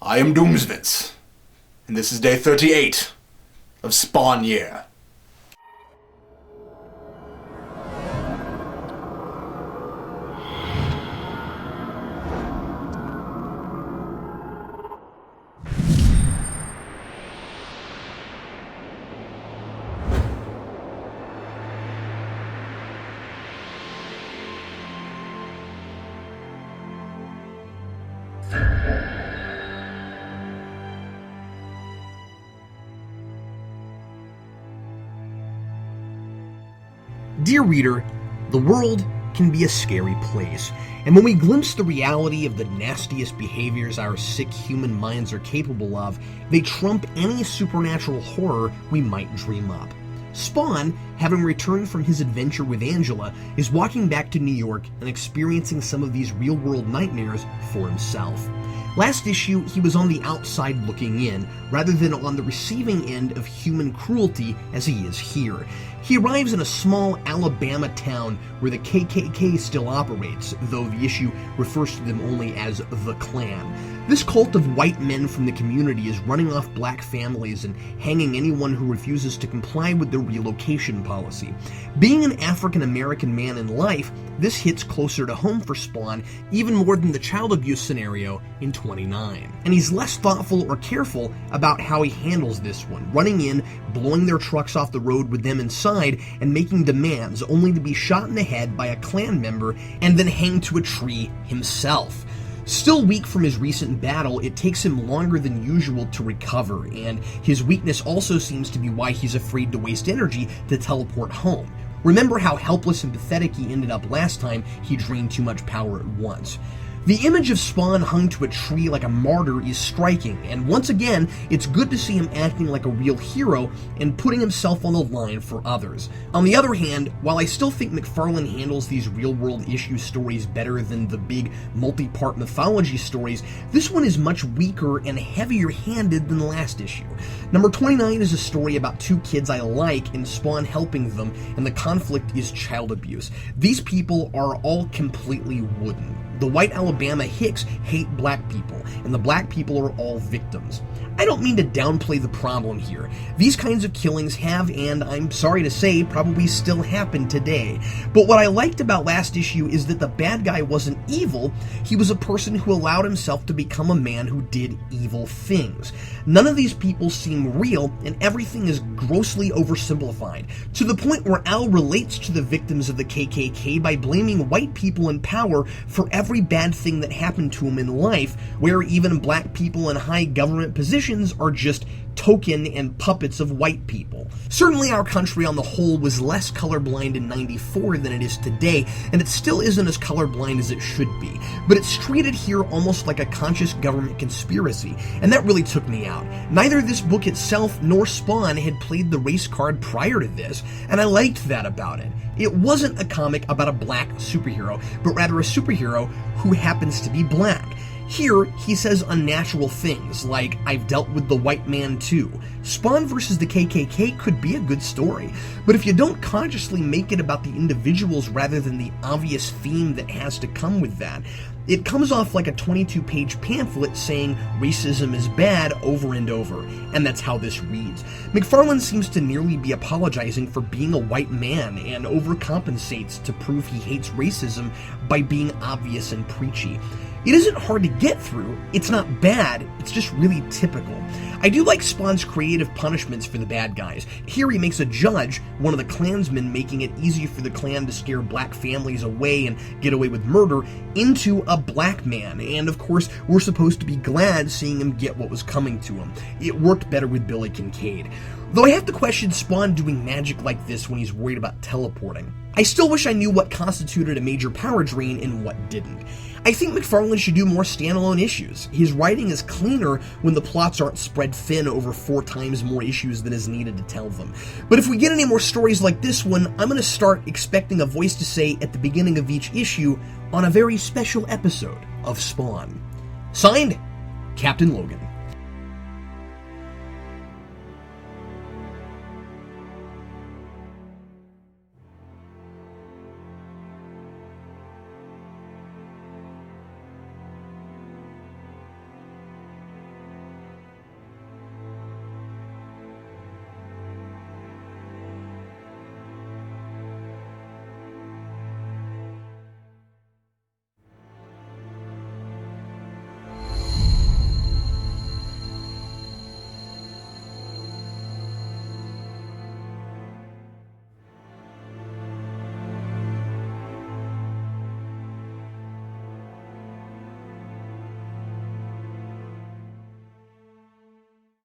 I am Doomsvince, and this is day 38 of Spawn Year. Dear reader, the world can be a scary place, and when we glimpse the reality of the nastiest behaviors our sick human minds are capable of, they trump any supernatural horror we might dream up. Spawn, having returned from his adventure with Angela, is walking back to New York and experiencing some of these real-world nightmares for himself. Last issue, he was on the outside looking in, rather than on the receiving end of human cruelty as he is here. He arrives in a small Alabama town where the KKK still operates, though the issue refers to them only as the Klan. This cult of white men from the community is running off black families and hanging anyone who refuses to comply with their relocation policy. Being an African-American man in life, this hits closer to home for Spawn even more than the child abuse scenario in 29. And he's less thoughtful or careful about how he handles this one, running in, blowing their trucks off the road with them inside, and making demands only to be shot in the head by a Klan member and then hanged to a tree himself. Still weak from his recent battle, it takes him longer than usual to recover, and his weakness also seems to be why he's afraid to waste energy to teleport home. Remember how helpless and pathetic he ended up last time he drained too much power at once. The image of Spawn hung to a tree like a martyr is striking, and once again, it's good to see him acting like a real hero and putting himself on the line for others. On the other hand, while I still think McFarlane handles these real-world issue stories better than the big multi-part mythology stories, this one is much weaker and heavier-handed than the last issue. Number 29 is a story about two kids I like and Spawn helping them, and the conflict is child abuse. These people are all completely wooden. The white Alabama hicks hate black people, and the black people are all victims. I don't mean to downplay the problem here. These kinds of killings have, and I'm sorry to say, probably still happen today. But what I liked about last issue is that the bad guy wasn't evil, he was a person who allowed himself to become a man who did evil things. None of these people seem real, and everything is grossly oversimplified, to the point where Al relates to the victims of the KKK by blaming white people in power for every bad thing that happened to him in life, where even black people in high government positions are just token and puppets of white people. Certainly our country on the whole was less colorblind in 94 than it is today, and it still isn't as colorblind as it should be, but it's treated here almost like a conscious government conspiracy, and that really took me out. Neither this book itself nor Spawn had played the race card prior to this, and I liked that about it. It wasn't a comic about a black superhero, but rather a superhero who happens to be black. Here, he says unnatural things, like, I've dealt with the white man too. Spawn versus the KKK could be a good story, but if you don't consciously make it about the individuals rather than the obvious theme that has to come with that, it comes off like a 22-page pamphlet saying racism is bad over and over, and that's how this reads. McFarlane seems to nearly be apologizing for being a white man and overcompensates to prove he hates racism by being obvious and preachy. It isn't hard to get through, it's not bad, it's just really typical. I do like Spawn's creative punishments for the bad guys. Here he makes a judge, one of the Klansmen, making it easy for the Klan to scare black families away and get away with murder, into a black man, and of course we're supposed to be glad seeing him get what was coming to him. It worked better with Billy Kincaid. Though I have to question Spawn doing magic like this when he's worried about teleporting. I still wish I knew what constituted a major power drain and what didn't. I think McFarlane should do more standalone issues. His writing is cleaner when the plots aren't spread thin over 4 times more issues than is needed to tell them. But if we get any more stories like this one, I'm going to start expecting a voice to say at the beginning of each issue on a very special episode of Spawn. Signed, Captain Logan.